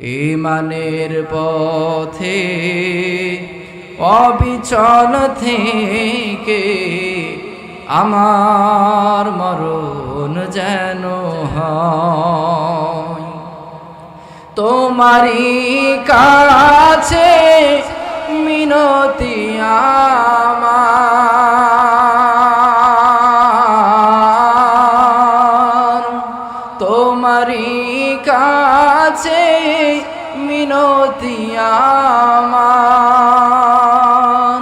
ঈমানের পথে অবিচল থেকে আমার মরণ যেন হয় তোমারই কাছে মিনতি আমার তোমারই কাছে মিনতি আমার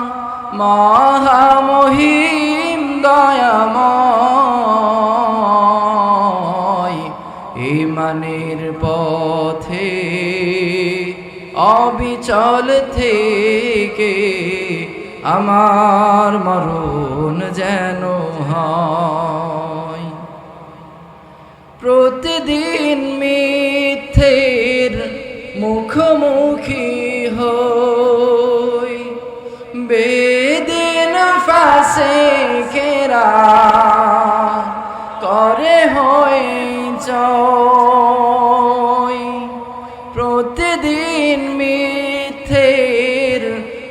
মহামহিম দয়াময় ঈমানের পথে অবিচল থেকে আমার মরণ যেন হয় প্রতিদিন মিথ্যের মুখোমুখি হই বেদিন ফাঁসে ঘেরা করে হয়ে জয় প্রতিদিন মিথ্যের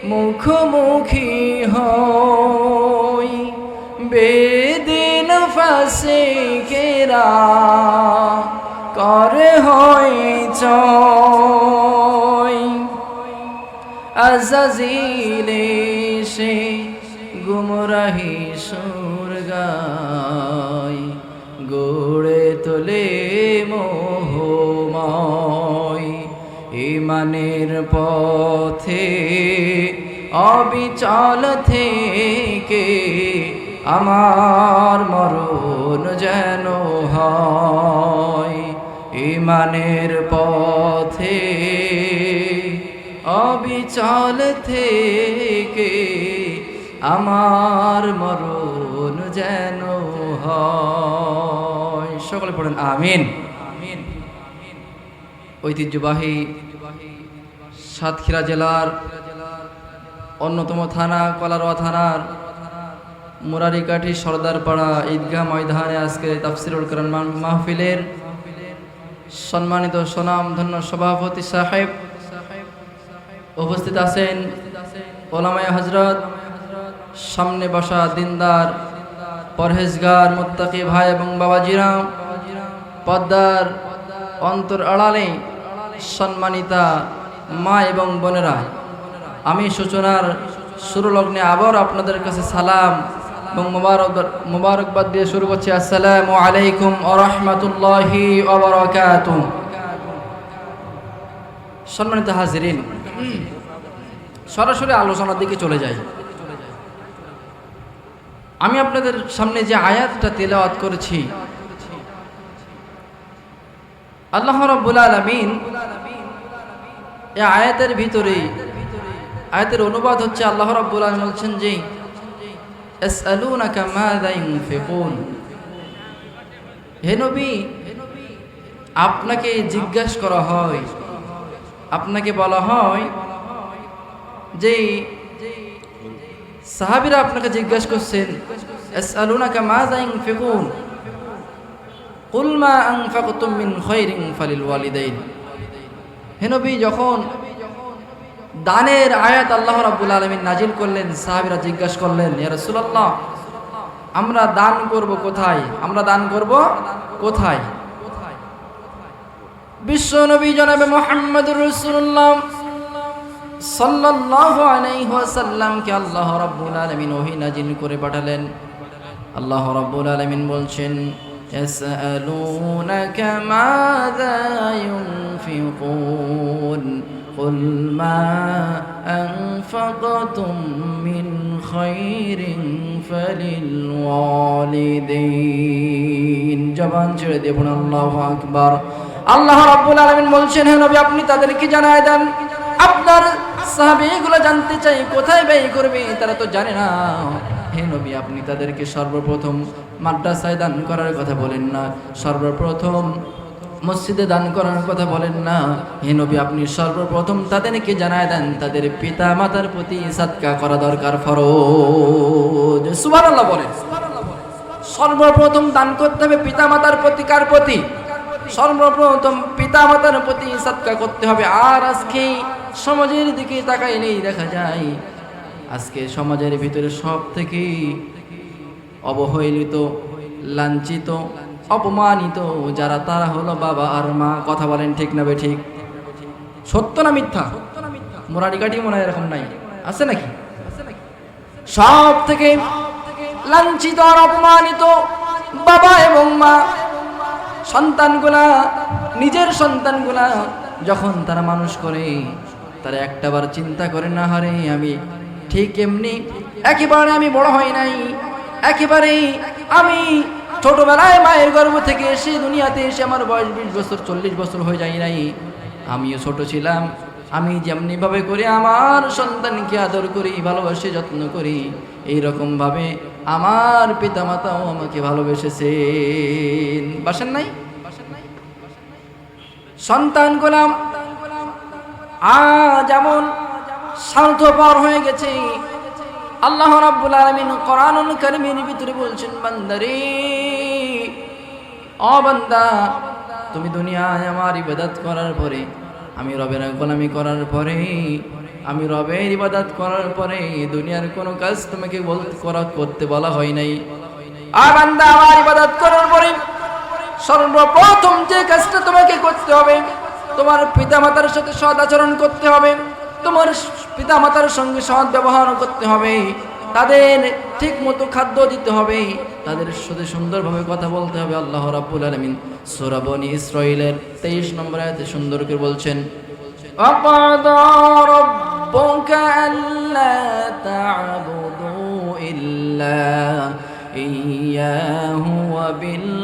মুখোমুখি হই বেদিন ফাঁসে ঘেরা করে হয়ে জয় আজাজিল এসে গুমরাহি সুর গায় গড়ে তোলে মোহময় ঈমানের পথে অবিচল থেকে আমার মরণ যেন হয় ঈমানের পথে অবিচল থেকে আমার মরণ যেন হয় সকলে পড়েন আমিন ঐতিহ্যবাহী সাতক্ষীরা জেলার অন্যতম থানা কলারোয়া থানার মুরারিকাঠি সর্দারপাড়া ঈদগাহ ময়দানে আজকে তাফসিরুল কোরআন মাহফিলের সম্মানিত সুনামধন্য সভাপতি সাহেব উপস্থিত আছেন ওলামায়ে হযরত সামনে বসা দিনদার পরহেজগার মুত্তাকি ভাই এবং বাবাজিরা পদ্মার অন্তর আড়ালে সম্মানিতা মা এবং বোনেরা আমি সূচনার শুরু লগ্নে আবার আপনাদের কাছে সালাম এবং মুবারকবাদ দিয়ে শুরু করছি আসসালামু আলাইকুম ওয়া রাহমাতুল্লাহি ওয়া বারাকাতুহু সম্মানিত হাজিরিন সরাসরি আলোচনার দিকে চলে যাই আমি আপনাদের সামনে যে আয়াতটা তেলাওয়াত করেছি আল্লাহ রাব্বুল আলামিন এই আয়াতের ভিতরে আয়াতের অনুবাদ হচ্ছে আল্লাহ রাব্বুল আলামিন বলছেন যে ইয়াসআলুনাকা মাযা ইউনফিকুন হে নবী আপনাকে জিজ্ঞাসা করা হয় আপনাকে বলা হয় যে সাহাবীরা আপনাকে জিজ্ঞাসা করছেন ইয়াসআলুনাকা মাযা ইউনফিকুন কুল মা আনফাকতুম মিন খায়রিন ফালিল ওয়ালিদাইন হে নবী যখন দানের আয়াত আল্লাহ রাব্বুল আলামিন নাজিল করলেন সাহাবীরা জিজ্ঞাসা করলেন ইয়া রাসূলুল্লাহ আমরা দান করব কোথায় আমরা দান করব কোথায় বিশ্ব নবী জনাবে মুহাম্মদুর রাসূলুল্লাহ সাল্লাল্লাহু আলাইহি ওয়াসাল্লাম কে আল্লাহ রাব্বুল আলামিন ওহী নাজিল করে পাঠালেন আল্লাহ রাব্বুল আলামিন বলছেন ইয়াসআলুনাকা মাযা ইউনফিকুন قل ما أنفقتم من خير فللوالدين জবান ছেড়ে দেবেন আল্লাহু আকবার আল্লাহ রাব্বুল আলামিন বলছেন হে নবী আপনি তাদেরকে জানায় দেন আপনার সাহাবীগুলো জানতে চাই কোথায় ব্যয় করবে তারা তো জানে না হে নবী আপনি তাদেরকে সর্বপ্রথম মাদ্রাসায় দান করার কথা বলেন না সর্বপ্রথম মসজিদে দান করার কথা বলেন না হে নবী আপনি সর্বপ্রথম তাদেরকে জানায় দেন তাদের পিতা মাতার প্রতি সাদকা করা দরকার ফরজ সুবহানাল্লাহ বলেন সর্বপ্রথম দান করতে হবে পিতা মাতার প্রতি কার প্রতি সর্বপ্রথম পিতা মাতার প্রতি সদকা করতে হবে। আর আজকে সমাজের দিকে তাকাইলেই দেখা যায় আজকে সমাজের ভিতরে সব থেকে অবহেলিত, লাঞ্ছিত, অপমানিত যারা, তারা হলো বাবা আর মা। কথা বলেন ঠিক না বে ঠিক? সত্য না মিথ্যা? মোরারি কাটি মনে হয় এরকম নাই, আছে নাকি? সব থেকে লাঞ্ছিত আর অপমানিত বাবা এবং মা। সন্তানগুলা, নিজের সন্তানগুলা যখন তারা মানুষ করে, তারা একটাবার চিন্তা করে না, হারে আমি ঠিক এমনি একেবারে আমি বড় হই নাই, একেবারেই আমি ছোটবেলায় মায়ের গর্ভ থেকে এসে দুনিয়াতে এসে আমার বয়স 20 বছর 40 বছর হয়ে যায় নাই, আমিও ছোট ছিলাম। আমি যেমনি ভাবে করে আমার সন্তানকে আদর করি, ভালোবাসি, যত্ন করি, এইরকম ভাবে আমার পিতামাতাও আমাকে ভালোবেসেছেন। বাসেন নাই? সন্তান গোলাম আজ এমন স্বার্থপর হয়ে গেছে। আল্লাহ রাব্বুল আলামিন কোরআনুল কারীমের ভিতরে বলছেন, বান্দারে, ও বান্দা, তুমি দুনিয়ায় আমার ইবাদত করার পরে, আমি রবের গোলামি করার পরে, আমি রবের ইবাদত করার পরে দুনিয়ার কোনো কাজ তোমাকে করতে বলা হয় নাই। আর বান্দা, আমার ইবাদত করার পরে সর্বপ্রথম যে কাজটা তোমাকে করতে হবে, তোমার পিতামাতার সাথে সৎ আচরণ করতে হবে, তোমার পিতামাতার সঙ্গে সৎ ব্যবহার করতে হবে, তাদের ঠিক মতো খাদ্য দিতে হবে, তাদের সাথে সুন্দরভাবে কথা বলতে হবে। আল্লাহ রাব্বুল আলামিন সূরা বনী ইসরাঈলের 23 নম্বর আয়াতে সুন্দর করে বলছেন, وَقَضَى رَبُّكَ أَلَّا تَعْبُدُوا إِلَّا إِيَّاهُ وَبِالْوَالِدَيْنِ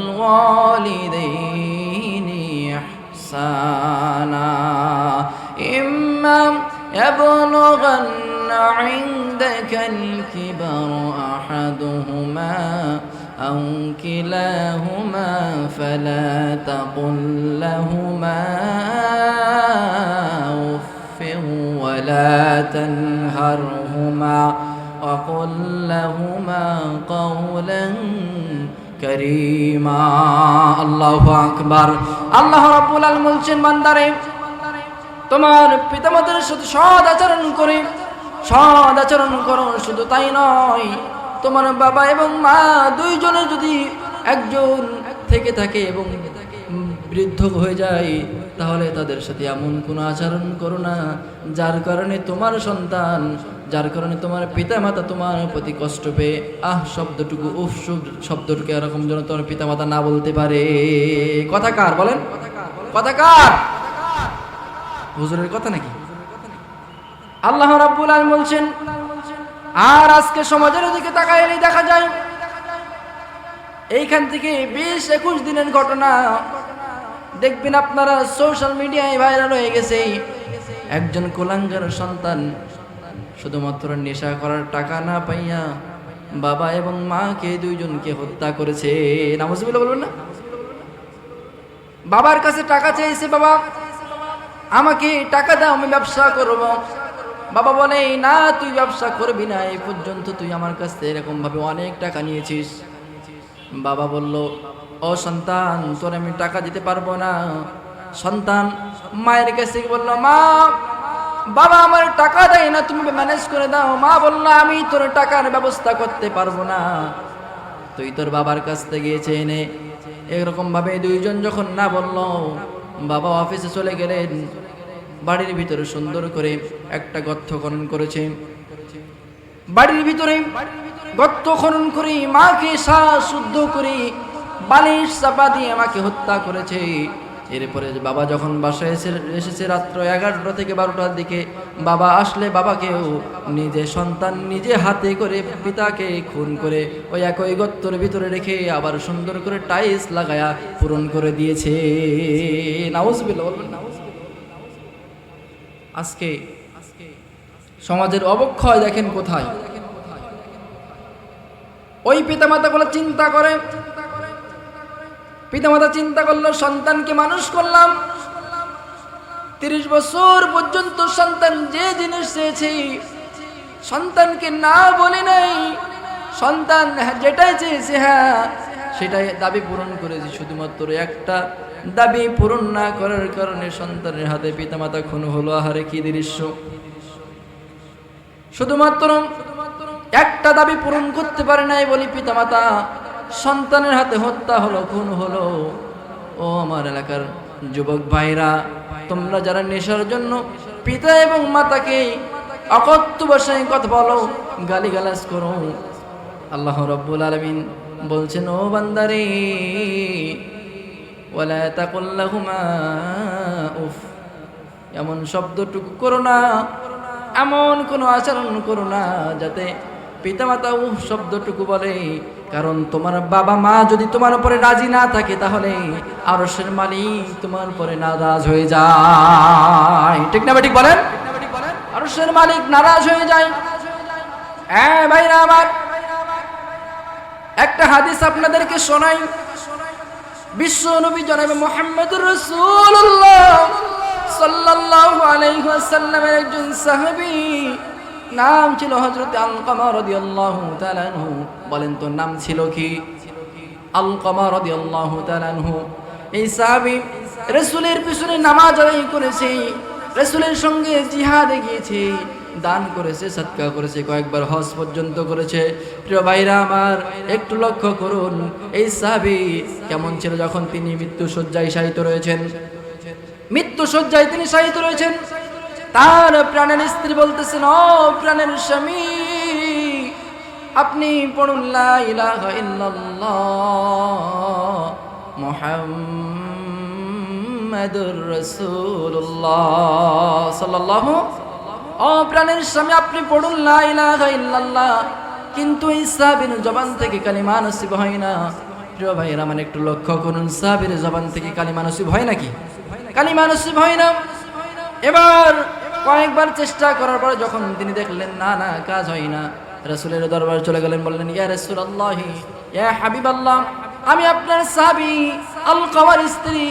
إِحْسَانًا إِمَّا يَبْلُغَنَّ عِندَكَ الْكِبَرَ أَحَدُهُمَا أَوْ كِلَاهُمَا فَلَا تَقُل لَّهُمَا أُفٍّ وَلَا تَنْهَرْهُمَا وَقُل لَّهُمَا قَوْلًا كَرِيمًا। আল্লাহু আকবার। আল্লাহ রাব্বুল আলামিন বলছেন, বান্দারে, তোমার পিতামাতার সাথে সৎ আচরণ করে, সৎ আচরণ করো। শুধু তাই নয়, তোমার বাবা এবং মা দুইজনে যদি একজন থেকে থাকে এবং বৃদ্ধ হয়ে যায়, তাহলে তাদের সাথে এমন কোনো আচরণ করো না যার কারণে তোমার সন্তান, যার কারণে তোমার পিতামাতা তোমার প্রতি কষ্ট পেয়ে শব্দটুকু, উফ শব্দটুকু এরকম যেন তোমার পিতামাতা না বলতে পারে। কথা কার বলেন? কথা কার? হুজুরের কথা নাকি? আল্লাহ রাব্বুল আলামিন বলছেন, আর আজকে সমাজের দিকে তাকাইলেই দেখা যায় এইখান থেকে 20-21 দিনের ঘটনা দেখবেন আপনারা, সোশ্যাল মিডিয়ায় ভাইরাল হয়ে গেছে। একজন কুলাঙ্গার সন্তান শুধুমাত্র নেশা করার টাকা না পাইয়া বাবা এবং মাকে দুইজনকে হত্যা করেছে। নাউজুবিল্লাহ বলবেন না? বাবার কাছে টাকা চেয়েছে, বাবা আমাকে টাকা দাও, আমি ব্যবসা করব। বাবা বলে, না, তুই ব্যবসা করবি না, এই পর্যন্ত তুই আমার কাছ থেকে এরকম ভাবে অনেক টাকা নিয়েছিস। বাবা বলল, ও সন্তান, তোর আমি টাকা দিতে পারবো না। সন্তান মায়ের কাছে বলল, মা, বাবা আমার টাকা দেয় না, তুমি ম্যানেজ করে দাও। মা বলল, আমি তোর টাকার ব্যবস্থা করতে পারবো না, তুই তোর বাবার কাছ থেকে গিয়েছে এনে। এরকম ভাবে দুইজন যখন না বলল, বাবা অফিসে চলে গেলেন। বাড়ির ভিতরে সুন্দর করে একটা গর্ত খনন করেছে। বাড়ির ভিতরে গর্ত খনন করে মাকে শুদ্ধ করে বালিশ চাপা দিয়ে মাকে হত্যা করেছে। এরপরে বাবা যখন বাসায় এসেছে রাত্র 11টা থেকে 12টার দিকে, বাবা আসলে বাবাকেও নিজে সন্তান নিজে হাতে করে পিতাকে খুন করে ওই একই গর্তের ভিতরে রেখে আবার সুন্দর করে টাইলস লাগায়া পূরণ করে দিয়েছে। নাউজুবিল্লাহ বলবেন না? আজকে সমাজের অবক্ষয় দেখেন কোথায়। ওই পিতামাতাগুলো চিন্তা করে, পিতামাতা চিন্তা করলো, সন্তানকে মানুষ করলাম, 30 বছর পর্যন্ত সন্তান যে জিনিস চেয়েছে সন্তানকে না বলে নাই, সন্তান যেটাই চেয়েছে হ্যাঁ সেটাই দাবি পূরণ করেছি। শুধুমাত্র একটা দাবি পূরণ না করার কারণে সন্তানের হাতে পিতামাতা খুন হলো। আহারে কি দৃশ্য! শুধুমাত্র একটা দাবি পূরণ করতে পারে নাই বলি পিতামাতা সন্তানের হাতে হত্যা হলো, খুন হলো। ও আমার এলাকার যুবক ভাইরা, তোমরা যারা নেশার জন্য পিতা এবং মাতাকে অকথ্য ভাষায় কথা বলো, গালিগালাজ করো, আল্লাহ রাব্বুল আলামিন বলছেন, ও বান্দারে, ওয়ালা তাকুল লাহুমা উফ, এমন শব্দটুকু করো না, এমন কোনো আচরণ করো না যাতে পিতামাতা উফ শব্দটুকু বলে। কারণ তোমার বাবা মা যদি তোমার উপরে রাজি না থাকে তাহলে আরশের মালিক তোমার উপরে নারাজ হয়ে যায়। ঠিক না ঠিক বলেন? আরশের মালিক নারাজ হয়ে যায়। হ্যাঁ ভাইরা আমার, একটা হাদিস আপনাদেরকে শোনাই। বিশ্ব নবী জনাবে মুহাম্মদুর রাসূলুল্লাহ সাল্লাল্লাহু আলাইহি ওয়াসাল্লামের একজন সাহাবী, নাম ছিল হযরত আলকামা রাদিয়াল্লাহু তাআলা আনহু। বলেন তো নাম ছিল কি? আলকামা রাদিয়াল্লাহু তাআলা আনহু। এই সাহাবী রাসূলের পিছনে নামাজ আদায় করেছে, রাসূলের সঙ্গে জিহাদে গিয়েছে, দান করেছে, সাদকা করেছে, কয়েকবার হজ পর্যন্ত করেছে। প্রিয় ভাইরা আমার, একটু লক্ষ্য করুন এই সাহাবী কেমন ছিল যখন তিনি মৃত্যু শয্যায় শায়িত রয়েছেন। মৃত্যু শয্যায় তিনি শায়িত রয়েছেন, তার প্রাণের স্ত্রী বলতেছেন, ও প্রাণের স্বামী, আপনি পড়ুন লা ইলাহা ইল্লাল্লাহ মুহাম্মাদুর রাসূলুল্লাহ সাল্লাল্লাহু। ও প্রাণের স্বামী, আপনি পড়ুন লা ইলাহা ইল্লাল্লাহ। কিন্তু এই সাহাবীর জবান থেকে কালিমা নসিব হয় না। প্রিয় ভাইরা আমার, একটু লক্ষ্য করুন, সাহাবীর জবান থেকে কালিমা নসিব হয় নাকি? কালিমা নসিব হয় না। এবার কয়েকবার চেষ্টা করার পর যখন তিনি দেখলেন না না কাজ হয় না, রাসূলের দরবারে চলে গেলেন, বললেন, ইয়া রাসূলুল্লাহ, ইয়া হাবিবাল্লাহ, আমি আপনার সাহাবী আলকামার স্ত্রী,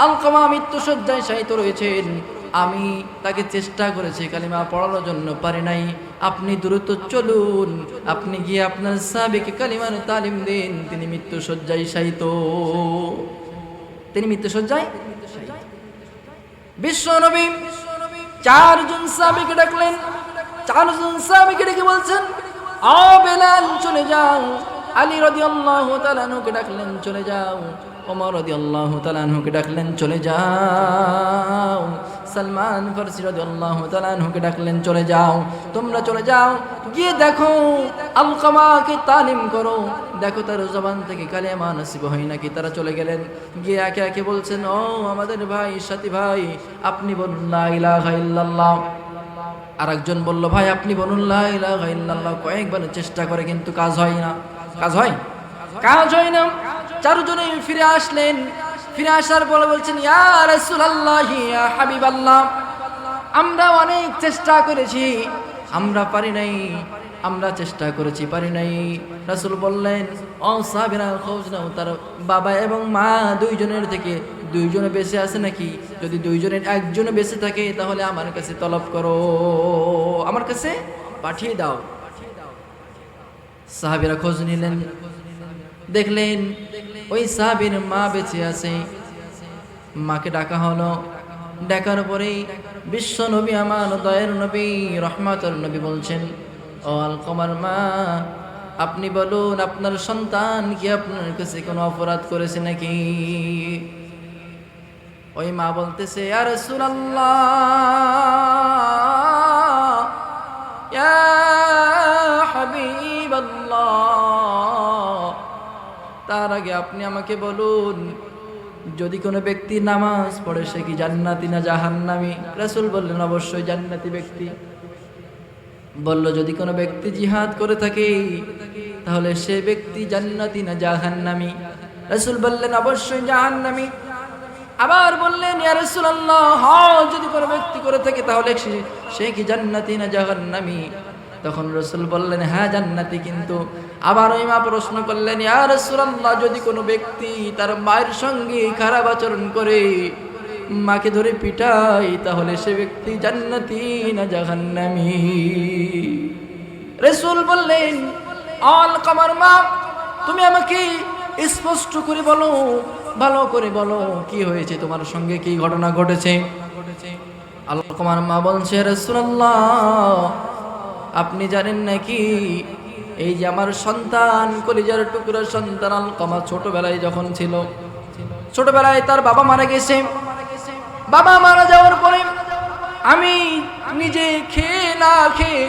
আলকামা মৃত্যু শয্যায় শায়িত রয়েছেন, আমি তাকে চেষ্টা করেছি কালিমা পড়ানোর জন্য, পারি নাই। আপনি দ্রুত চলুন, আপনি গিয়ে আপনার সাহাবীকে কালিমার তালিম দিন। তিনি মৃত্যু শয্যায় শায়িত, তিনি মৃত্যু শয্যায়। বিশ্ব নবী চারজন সাহাবীকে ডাকলেন, চারজন সাহাবীকে ডেকে বলছেন, ও বেলাল চলে যাও। আলী রাদিয়াল্লাহু তাআলা আনহুকে ডাকলেন, চলে যাও। ওমর রাদিয়াল্লাহু তাআলা আনহুকে ডাকলেন, চলে যাও। সালমান ফারসি রাদিয়াল্লাহু তাআলা আনহুকে ডাকলেন, চলে যাও। তোমরা চলে যাও, গিয়ে দেখো আলকামাকে তালিম করো, দেখো তার জবান থেকে কালিমা নসিব হয় নাকি। তারা চলে গেলেন, গিয়ে একে একে বলছেন, ও আমাদের ভাই, সাথী ভাই, আপনি বলুন লা ইলাহা ইল্লাল্লাহ। আরেকজন বলল, ভাই আপনি বলুন লা ইলাহা ইল্লাল্লাহ। কয়েকবার চেষ্টা করে কিন্তু কাজ হয় না। কাজ হয়? কাজ হয় না। চারজনেই ফিরে আসলেন। ফিরে আসার পর বলছেন, ইয়া রাসূলুল্লাহ, ইয়া হাবিবাল্লাহ, আমরা অনেক চেষ্টা করেছি, আমরা পারি নাই, আমরা চেষ্টা করেছি, পারি নাই। রাসূল বললেন, ও সাহাবীরা, খোঁজ নাও তার বাবা এবং মা দুইজনের থেকে দুইজনে বেঁচে আছে নাকি। যদি দুইজনের একজনে বেঁচে থাকে তাহলে আমার কাছে তলব করো, আমার কাছে পাঠিয়ে দাও। সাহাবীরা খোঁজ নিলেন, দেখলেন ওই সাহাবীর মা বেঁচে আছে। মাকে ডাকা হলো। ডাকার পরেই বিশ্ব নবী, আমার দয়ার নবী, রহমাতুর নবী বলছেন, ও আলকামার মা, আপনি বলুন আপনার সন্তান কি আপনার কাছে কোনো অপরাধ করেছে নাকি। ওই মা বলতেছে, ইয়া রাসূলুল্লাহ, ইয়া হাবিবাল্লাহ, তার আগে আপনি আমাকে বলুন, যদি কোনো ব্যক্তি নামাজ পড়ে সে কি জান্নাতি না জাহান্নামী। রাসূল বললেন, অবশ্যই জান্নাতি ব্যক্তি। বলল, যদি কোনো ব্যক্তি জিহাদ করে থাকে তাহলে সে ব্যক্তি জান্নাতি না জাহান্নামী। রাসূল বললেন, অবশ্যই জাহান্নামী। আবার বললেন, ইয়া রাসূলুল্লাহ, হ্যাঁ, যদি কোনো ব্যক্তি করে থাকে তাহলে সে কি জান্নাতি না জাহান্নামী। তখন রাসূল বললেন, হ্যাঁ জান্নাতি। কিন্তু আবার ওই মা প্রশ্ন করলেন, ইয়া রাসূলুল্লাহ, যদি কোনো ব্যক্তি তার মায়ের সঙ্গে খারাপ আচরণ করে, মাকে ধরে পিটায়, তাহলে সে ব্যক্তি জান্নাতি না জাহান্নামী। রাসূল বললেন, আলকামার মা, তুমি আমাকে স্পষ্ট করে বলো, ভালো করে বলো কি হয়েছে, তোমার সঙ্গে কি ঘটনা ঘটেছে। আলকমার মা বলছে, রাসূলুল্লাহ আপনি জানেন নাকি এই যে আমার সন্তান, কলিজার টুকরা সন্তান আলকমা ছোটবেলায় যখন ছিল, ছোটবেলায় তার বাবা মারা গেছে। বাবা মারা যাওয়ার পরে আমি নিজে খেয়ে না খেয়ে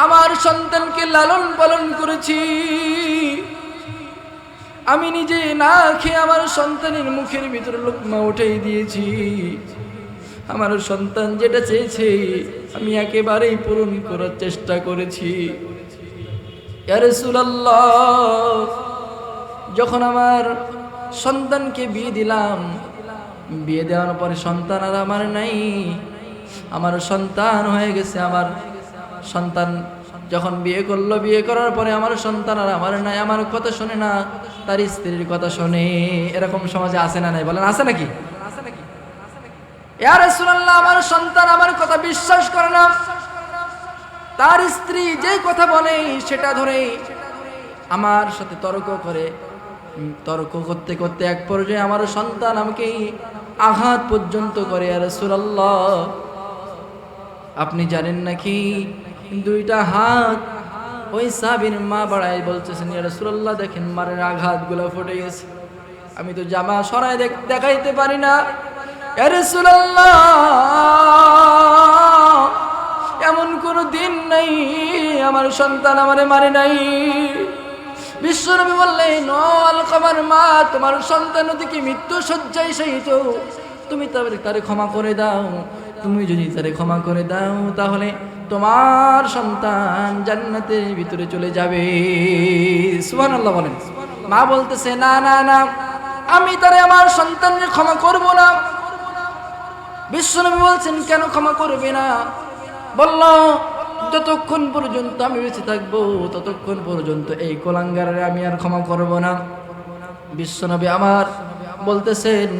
আমার সন্তানকে লালন পালন করেছি। আমি নিজে না খেয়ে আমার সন্তানের মুখের ভিতরে লোকমা উঠাই দিয়েছি। আমার সন্তান যেটা চেয়েছে আমি একেবারেই পূরণ করার চেষ্টা করেছি। ইয়া রাসূলুল্লাহ যখন আমার সন্তানকে বিয়ে দিলাম, বিয়ে দেওয়ার পরে সন্তান আর আমার নাই, আমার সন্তান হয়ে গেছে। আমার সন্তান যখন বিয়ে করলো, বিয়ে করার পরে আমার সন্তান আর আমার নাই, আমার কথা শোনে না, তার স্ত্রীর কথা শোনে। এরকম সমাজে আছে না নাই বলেন, আছে নাকি? ইয়া রাসূলুল্লাহ আমার সন্তান আমার কথা বিশ্বাস করে না, তার স্ত্রী যে কথা বলে সেটা ধরে আমার সাথে তর্ক করে। তর্ক করতে করতে এক পর্যায়ে আমার সন্তান আমাকে আঘাত পর্যন্ত করে। ইয়া রাসূলুল্লাহ আপনি জানেন নাকি দুইটা হাত ওই সাহাবীর মা বাড়ায় বলতেছেন, ইয়া রাসূলুল্লাহ দেখেন মারের আঘাতগুলো ফুটে গেছে, আমি তো জামা সরাই দেখাইতে পারি না। ইয়া রাসূলুল্লাহ এমন কোনো দিন নাই আমার সন্তান আমারে মারে নাই। বিশ্বনবী বললেন, ও আলকমার মা তোমার সন্তান ওদিকে মৃত্যু শয্যায় শায়িত, তুমি তারে ক্ষমা করে দাও। তুমি যদি তারে ক্ষমা করে দাও তাহলে তোমার সন্তান জান্নাতের ভিতরে চলে যাবে। সুবহানাল্লাহ বলেন। মা বলতেছে, না না না আমি তারে আমার সন্তানকে ক্ষমা করব না। বিশ্বনবী বলছেন, কেন ক্ষমা করবে না? বলল, যতক্ষণ পর্যন্ত আমি বেঁচে থাকবো ততক্ষণ পর্যন্ত এই কোলাঙ্গারে আমি আর ক্ষমা করব না। বিশ্বনবী আমার বলতেছেন,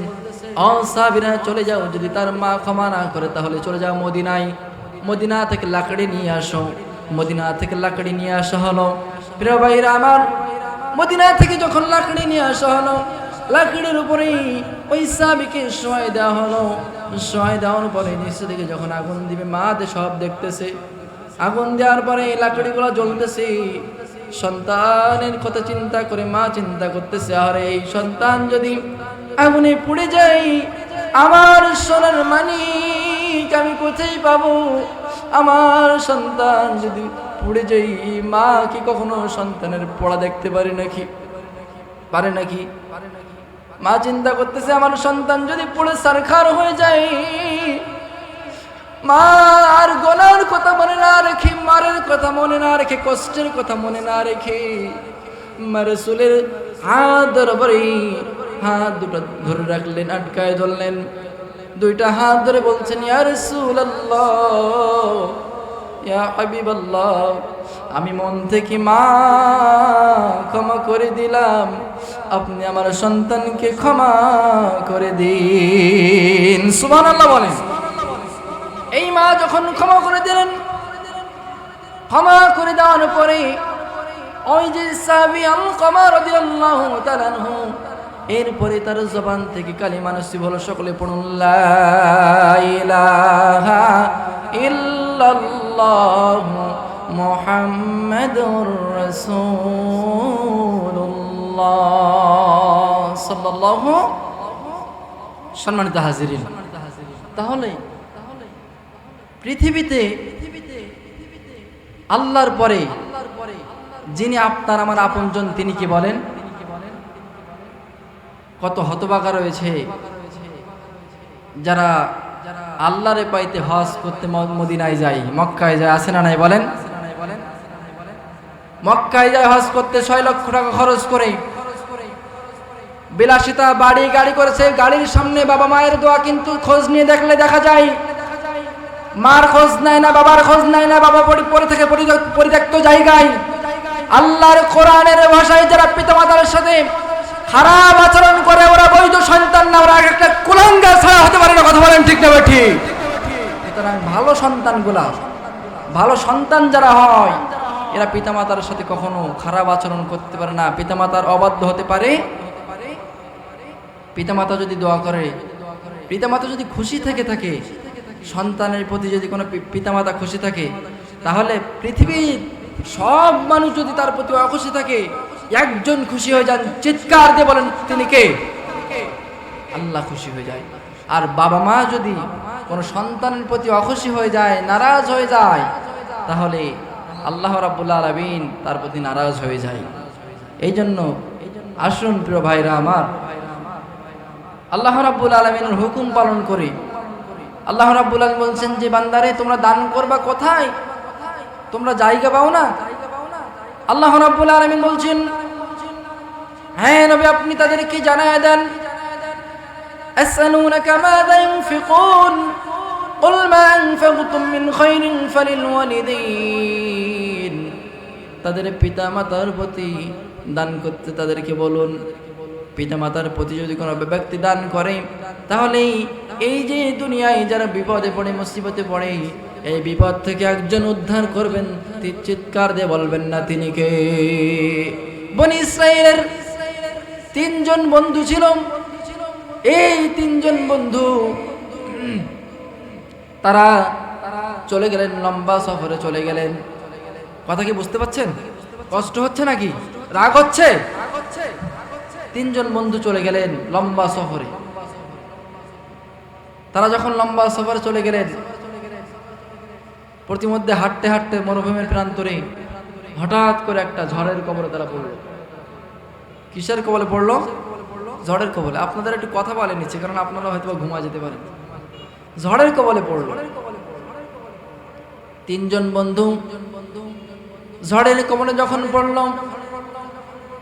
ও সাহাবীরা চলে যাও, যদি তার মা ক্ষমা না করে তাহলে চলে যাও মদিনায়, মদিনা থেকে লাকড়ি নিয়ে আসো। মদিনা থেকে লাকড়ি নিয়ে আসা হলো। প্রিয় ভাইরা আমার, মদিনা থেকে যখন লাকড়ি নিয়ে আসা হলো, লাকড়ির উপরেই ওই সাহাবীকে শোয়াই দেওয়া হলো। শোয়াই দেওয়ার পরে নিচে থেকে যখন আগুন দিবে, মা সব দেখতেছে। আগুন দেওয়ার পরে লাকড়িগুলো জ্বলতেছে। সন্তানের কথা চিন্তা করে মা চিন্তা করতেছে, আরে এই সন্তান যদি আগুনে পুড়ে যায়, আমার সোনার মানিক আমি কোথায় পাবো? আমার সন্তান যদি পুড়ে যাই, মা কি কখনো সন্তানের পোড়া দেখতে পারে নাকি? পারে নাকি? মা চিন্তা করতেছে, আমার সন্তান যদি পুড়ে ছারখার হয়ে যায়, মা আর গলার কথা মনে না রেখে, মারের কথা মনে না রেখে, কষ্টের কথা মনে না রেখে মা রাসূলের হাত ধরে হাত দুটো ধরে রাখলেন, আটকায় ধরলেন। দুইটা হাত ধরে বলছেন, ইয়া রাসূলুল্লাহ ইয়া হাবিবাল্লাহ আমি মন থেকে মা ক্ষমা করে দিলাম, আপনি আমার সন্তানকে ক্ষমা করে দিন। সুবহানাল্লাহ বলেন। এই মা যখন ক্ষমা করে দিলেন, ক্ষমা করে দেওয়ার পরে ওই যে সাহাবী আলকমা রাদিয়াল্লাহু তাআলা আনহু, এরপরে তার জবান থেকে কালিমা নসিব হলো। সকলে পড়ুন, লা ইলাহা ইল্লাল্লাহু মুহাম্মাদুর রাসূলুল্লাহ সাল্লাল্লাহু। সম্মানিত হাজিরিন, তাহলে পৃথিবীতে আল্লাহর পরে যিনি আপনার আমার আপনজন, তিনি কি বলেন? কত হতভাগা রয়েছে যারা আল্লাহরে পাইতে হজ করতে মদিনায় যায়, মক্কায় যায়, আছে না নাই বলেন? মক্কায় যায় হজ করতে 6 লক্ষ টাকা খরচ করে, বিলাসিতা বাড়ি গাড়ি করেছে। গাড়ির সামনে বাবা মায়ের দোয়া, কিন্তু খোঁজ নিয়ে দেখলে দেখা যায় মার খোঁজ নেয় না, বাবার খোঁজ নেয় না, বাবা পড়ে থেকে পরিত্যক্ত জায়গায়। আল্লাহর কোরআনের ভাষায় যারা পিতামাতার সাথে খারাপ আচরণ করে, ওরা বৈধ সন্তান না, ওরা একটা কুলাঙ্গার ছাড়া হতে পারে না। কথা বলেন ঠিক না ঠিক? সুতরাং ভালো সন্তানগুলা, ভালো সন্তান যারা হয়, এরা পিতামাতার সাথে কখনো খারাপ আচরণ করতে পারে না, পিতামাতার অবাধ্য হতে পারে পিতামাতা যদি দোয়া করে, পিতামাতা যদি খুশি থেকে থাকে, সন্তানের প্রতি যদি কোনো পিতামাতা খুশি থাকে, তাহলে পৃথিবীর সব মানুষ যদি তার প্রতি অখুশি থাকে, একজন খুশি হয়ে যান, চিৎকার দিয়ে বলেন তিনি কে? আল্লাহ খুশি হয়ে যায়। আর বাবা মা যদি কোনো সন্তানের প্রতি অখুশি হয়ে যায়, নারাজ হয়ে যায়, তাহলে আল্লাহ রাব্বুল আলামিন তার প্রতি নারাজ হয়ে যায়। এই জন্য আসুন প্রিয় ভাইরা আমার, আল্লাহ রাব্বুল আলামিনের হুকুম পালন করি। আল্লাহ রাব্বুল আলামিন বলছেন যে বান্দারে তোমরা দান করবা কোথায়? তোমরা জায়গা পাও না? আল্লাহ রাব্বুল আলামিন বলছেন, হ্যাঁ নবী আপনি তাদেরকে জানায় দেন, আসআলুনাকা মাযা ইউনফিকুন কুল মা আনফাকতুম মিন খায়রিন ফালিল ওয়ালিদাইন। তাদের পিতামাতার প্রতি দান করতে তাদেরকে বলুন। পিতামাতার প্রতি যদি কোনো ব্যক্তি দান করে, তাহলে এই যে দুনিয়ায় যারা বিপদে পড়ে, মুসিবতে পড়ে, এই বিপদ থেকে একজন উদ্ধার করবেন, চিৎকার দিয়ে বলবেন না তিনি কে? বনি ইসরাইলের তিনজন বন্ধু ছিল। এই তিনজন বন্ধু তারা চলে গেলেন, লম্বা সফরে চলে গেলেন। কথা কি বুঝতে পারছেন? কষ্ট হচ্ছে নাকি? রাগ হচ্ছে? তিনজন বন্ধু চলে গেলেন লম্বা সফরে। তারা যখন লম্বা সফরে চলে গেলেন, প্রতিমধ্যে হাঁটতে হাঁটতে মরুভূমির প্রান্তরে হঠাৎ করে একটা ঝড়ের কবলে তারা পড়লো। কিসের কবলে পড়লো? ঝড়ের কবলে। আপনাদের একটু কথা বলে নিচ্ছে, কারণ আপনারা হয়তো ঘুমা যেতে পারেন। ঝড়ের কবলে পড়লো তিনজন বন্ধু। ঝড়ের কবলে যখন পড়লো,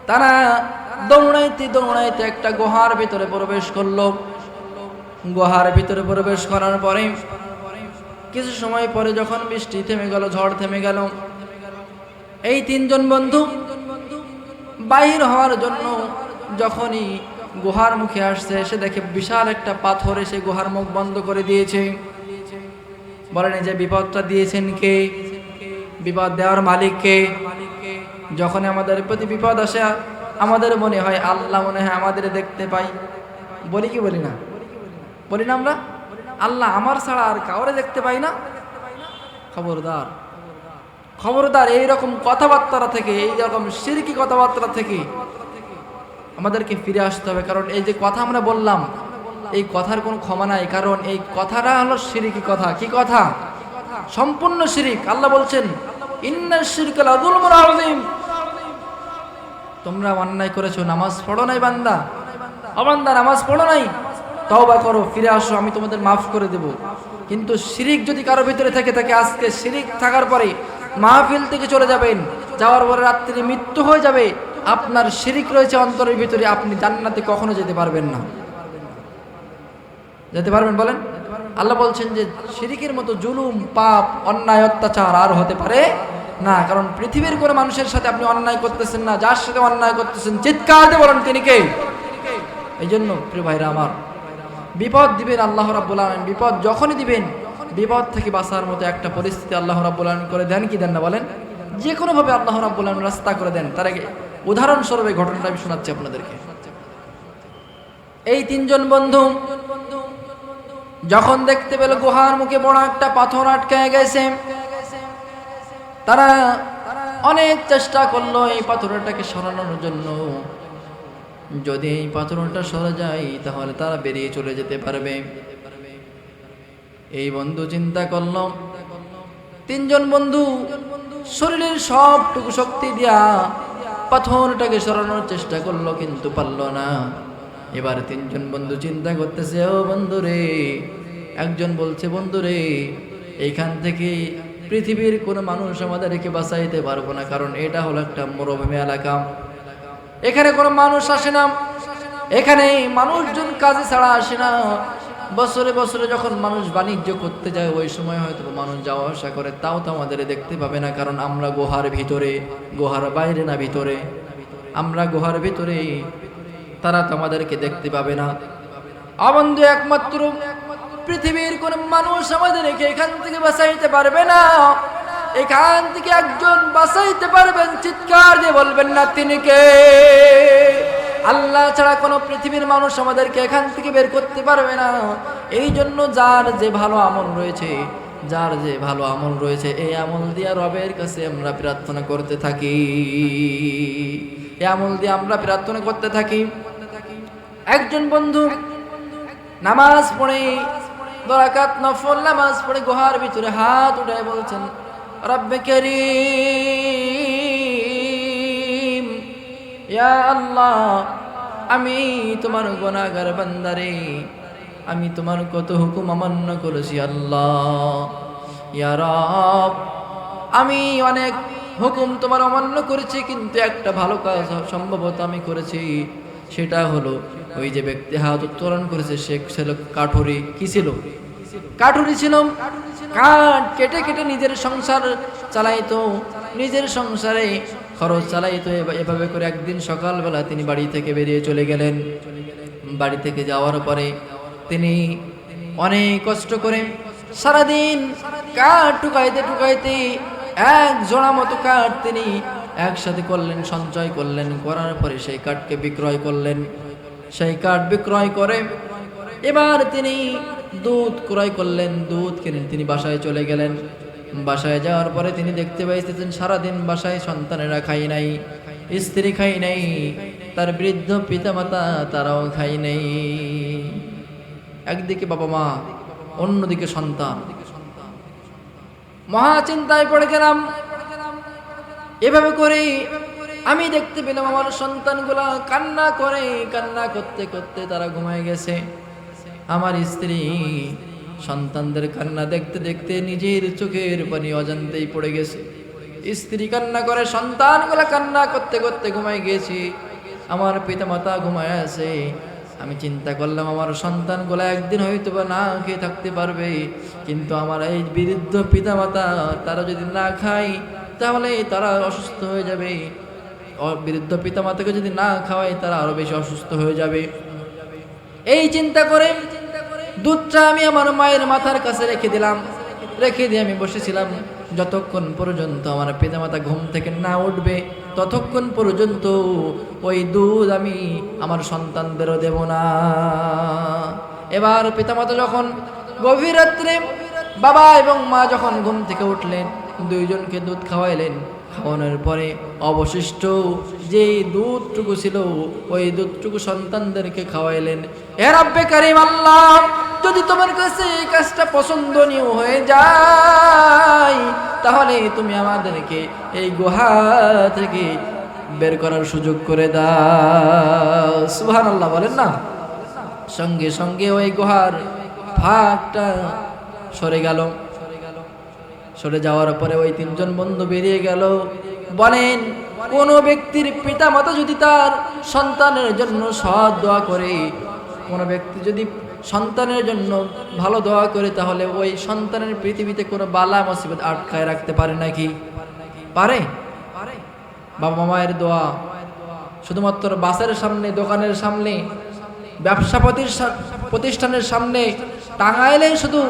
তারা দৌড়াইতে দৌড়াইতে একটা গুহার ভিতরে প্রবেশ করলো। গুহার ভিতরে প্রবেশ করার পরে কিছু সময় পরে যখন বৃষ্টি থেমে গেল, ঝড় থেমে গেল, এই তিনজন বন্ধু বাহির হওয়ার জন্য যখনই গুহার মুখে আসছে, এসে দেখে বিশাল একটা পাথর এসে গুহার মুখ বন্ধ করে দিয়েছে। বলেন এই যে বিপদটা দিয়েছেন কে? বিপদ দেওয়ার মালিক কে? যখন আমাদের প্রতি বিপদ আসে, আমাদের মনে হয় আল্লাহ মনে হয় আমাদের দেখতে পাই। বলি কি বলি না? বলি না আমরা? আল্লাহ আমার ছাড়া আর কাউরে দেখতে পাই না। খবরদার, খবরদার, এইরকম কথাবার্তা থেকে, এইরকম শিরকি কথাবার্তা থেকে আমাদেরকে ফিরে আসতে হবে। কারণ এই যে কথা আমরা বললাম, এই কথার কোনো ক্ষমা নাই, কারণ এই কথাটা হলো শিরকি কথা। কি কথা? সম্পূর্ণ শিরিক। আল্লাহ বলছেন, ইন্নাশ শিরকা লাযুলমুন আযীম। তোমরা অন্যায় করেছো, নামাজ পড়ো নাই বান্দা, ও বান্দা নামাজ পড়ো নাই, তওবা করো, ফিরে আসো, আমি তোমাদের মাফ করে দেব। কিন্তু শিরিক যদি কারো ভিতরে থেকে থাকে, আজকে শিরিক থাকার পরে মাহফিল থেকে চলে যাবেন, যাওয়ার পরে রাত্রি মৃত্যু হয়ে যাবে, আপনার শিরিক রয়েছে অন্তরের ভিতরে, আপনি জান্নাতে কখনো যেতে পারবেন না। যেতে পারবেন বলেন? আল্লাহ বলছেন যে শিরিকের মতো জুলুম, পাপ, অন্যায়, অত্যাচার আর হতে পারে না। কারণ পৃথিবীর কোনো মানুষের সাথে আপনি অন্যায় করতেছেন না, যার সাথে অন্যায় করতেছেন চিৎকার দিয়ে বলেন তিনি কে? এই জন্য প্রিয় ভাইরা আমার, বিপদ দিবেন আল্লাহ রাব্বুল আলামিন। বিপদ যখনই দিবেন, বিপদ থেকে বাঁচার মতো একটা পরিস্থিতি আল্লাহ রাব্বুল আলামিন করে দেন কি দেন না বলেন? যে কোনোভাবে আল্লাহ রাব্বুল আলামিন রাস্তা করে দেন। তার আগে উদাহরণস্বরূপ এই ঘটনাটা আমি শোনাচ্ছি আপনাদেরকে। এই তিনজন বন্ধু যখন দেখতে পেল গুহার মুখে বড় একটা পাথর আটকায় গেছে, তারা অনেক চেষ্টা করলো এই পাথরটাকে সরানোর জন্য। যদি এই পাথরটা সরে যায় তাহলে তারা বেরিয়ে চলে যেতে পারবে। এই বন্ধু চিন্তা করলো, তিনজন বন্ধু শরীরের সবটুকু শক্তি দিয়া পাথরটাকে সরানোর চেষ্টা করলো, কিন্তু পারলো না। এবার তিনজন বন্ধু চিন্তা করতেছে, ও বন্ধু রে, একজন বলছে, বন্ধু রে, এইখান থেকে পৃথিবীর কোনো মানুষ আমাদেরকে বাঁচাইতে পারবো না, কারণ এটা হলো একটা মরুভূমি এলাকা, এখানে কোনো মানুষ আসে না, এখানে মানুষজন কাজে ছাড়া আসে না। বছরে বছরে যখন মানুষ বাণিজ্য করতে যায়, ওই সময় হয়তো মানুষ যাওয়া আসা করে, তাও তো আমাদের দেখতে পাবে না, কারণ আমরা গুহার ভিতরে, গুহার বাইরে না ভিতরে, আমরা গুহার ভিতরে, তারা তো আমাদেরকে দেখতে পাবে না। বন্ধু, একমাত্র পৃথিবীর কোন মানুষ আমাদেরকে এখান থেকে বাঁচাইতে পারবে না। এখান থেকে একজন বাঁচাইতে পারবেন, চিৎকার দিয়ে বলবেন না তিনি কে? আল্লাহ ছাড়া কোনো পৃথিবীর মানুষ আমাদেরকে এখান থেকে বের করতে পারবে না। এই জন্য যার যে ভালো আমল রয়েছে, যার যে ভালো আমল রয়েছে, এই আমল দিয়ে রবের কাছে আমরা প্রার্থনা করতে থাকি, এই আমল দিয়ে আমরা প্রার্থনা করতে থাকি। একজন বন্ধু নামাজ পড়ে, 2 রাকাত নফল নামাজ পড়ে গুহার ভিতরে হাত উঠায় বলছেন, রব্বে কারীম, ইয়া আল্লাহ, আমি তোমার গুনাহগার বান্দারে, আমি তোমার কত হুকুম অমান্য করেছি আল্লাহ। ইয়া রব, আমি অনেক হুকুম তোমার অমান্য করেছি, কিন্তু একটা ভালো কাজ সম্ভবত আমি করেছি। সেটা হলো ওই যে ব্যক্তি হাত উত্তোলন করেছে সে ছিল কাঠুরি। কি ছিল? কাঠুরি ছিল। কাঠ কেটে কেটে নিজের সংসার চালাইতো, নিজের সংসারে খরচ চালাইতো। এভাবে করে একদিন সকালবেলা তিনি বাড়ি থেকে বেরিয়ে চলে গেলেন। বাড়ি থেকে যাওয়ার পরে তিনি অনেক কষ্ট করে সারাদিন কাঠ টুকাইতে টুকাইতে এক জোড়া মতো কাঠ তিনি একসাথে করলেন, সঞ্চয় করলেন। করার পরে সেই কাঠকে বিক্রয় করলেন। সেই কাঠ বিক্রয় করে এবার তিনি দুধ ক্রয় করলেন। দুধ কিনে তিনি বাসায় চলে গেলেন। বাসায় যাওয়ার পরে তিনি দেখতে পাইতেছেন সারাদিন বাসায় সন্তানেরা খাই নাই, স্ত্রী খাই নাই, তার বৃদ্ধ পিতামাতা তারাও খাই নাই। একদিকে বাবা মা, অন্যদিকে সন্তান। মহা চিন্তায় পড়ে গেলাম। এভাবে করে আমি দেখতে পেলাম আমার সন্তানগুলা কান্না করে, কান্না করতে করতে তারা ঘুমায় গেছে। আমার স্ত্রী সন্তানদের কান্না দেখতে দেখতে নিজের চোখের পানি অজান্তেই পড়ে গেছে। স্ত্রী কান্না করে, সন্তানগুলা কান্না করতে করতে ঘুমায় গেছে। আমার পিতামাতা ঘুমায় আছে। আমি চিন্তা করলাম আমার সন্তানগুলা একদিন হয়তো বা না খেয়ে থাকতে পারবে, কিন্তু আমার এই বৃদ্ধ পিতামাতা তারা যদি না খায় তাহলে তারা অসুস্থ হয়ে যাবে। বৃদ্ধ পিতামাতাকে যদি না খাওয়ায় তারা আরো বেশি অসুস্থ হয়ে যাবে। এই চিন্তা করে দুধটা আমি আমার মায়ের মাথার কাছে রেখে দিলাম। রেখে দিয়ে আমি বসেছিলাম। যতক্ষণ পর্যন্ত আমার পিতামাতা ঘুম থেকে না উঠবে ততক্ষণ পর্যন্ত ওই দুধ আমি আমার সন্তানদেরও দেব না। এবার পিতামাতা যখন গভীর রাত্রে বাবা এবং মা যখন ঘুম থেকে উঠলেন, দুইজনকে দুধ খাওয়াইলেন। খাওয়ানোর পরে অবশিষ্ট যে দুধটুকু ছিল ওই দুধটুকু সন্তানদেরকে খাওয়াইলেন। হে রব্বে কারীম আল্লাহ, যদি তোমার কাছে এই কাজটা পছন্দনীয় হয়ে যায় তাহলে তুমি আমাদেরকে এই গুহা থেকে বের করার সুযোগ করে দাও। সুবহানাল্লাহ বলেন না। সঙ্গে সঙ্গে ওই গুহার ফাঁকটা সরে গেল। সরে যাওয়ার পরে ওই 3 জন বন্ধু বেরিয়ে গেল। বলেন, কোন ব্যক্তির পিতা মাতা যদি তার সন্তানের জন্য সৎ দোয়া করে, কোন ব্যক্তি যদি সন্তানের জন্য ভালো দোয়া করে, তাহলে ওই সন্তানের পৃথিবীতে কোনো বালা মুসিবত আটকায় রাখতে পারে নাকি? পারে? বাবা মায়ের দোয়া শুধুমাত্র বাসের সামনে, দোকানের সামনে, ব্যবসা প্রতিষ্ঠানের সামনে টাঙাইলেই শুধু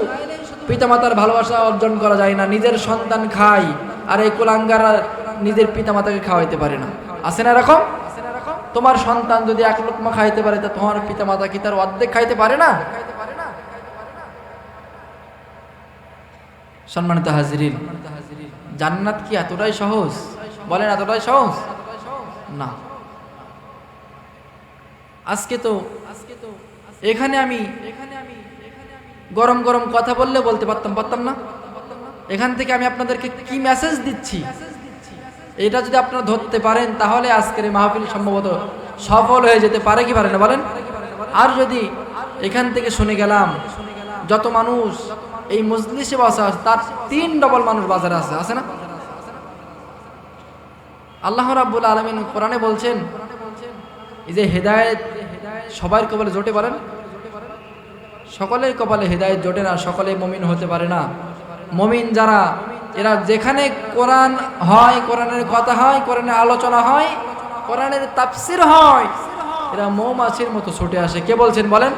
পিতামাতার ভালোবাসা অর্জন করা যায় না। নিজের সন্তান খায় আর এই কুলাঙ্গারা নিজের পিতামাতাকে খাওয়াইতে পারে না। আছে না এরকম? তোমার সন্তান যদি 1 লোকমা খাইতে পারে তা তোমার পিতামাতা কি তার অর্ধেক খাইতে পারে না? সম্মানিত হাজিরিন, জান্নাত কি এতটাই সহজ? বলেন, এতটাই সহজ না। আজকে তো এখানে আমি গরম গরম কথা বলতে পারতাম না। এখান থেকে আমি আপনাদেরকে কি মেসেজ দিচ্ছি এটা যদি আপনারা ধরতে পারেন তাহলে আজকের এই মাহফিল সম্ভবত সফল হয়ে যেতে পারে কি পারে না বলেন? আর যদি এখান থেকে শুনে গেলাম যত মানুষ এই মজলিসে বসা তার 3 ডবল মানুষ বাজারে আছে না? আল্লাহ রাব্বুল আলামিন কোরআনে বলছেন, এই যে হেদায়েত সবার কপালে জোটে, বলেন সকলের কপালে হেদায়েত জোটে না, সকলে মুমিন হতে পারে না। মুমিন যারা, এরা যেখানে কোরআন হয়, কোরআনের কথা হয়, কোরআনের আলোচনা হয়, কোরআনের তাফসীর হয়, এরা মৌমাছির মতো ছুটে আসে। কে বলছেন বলেন?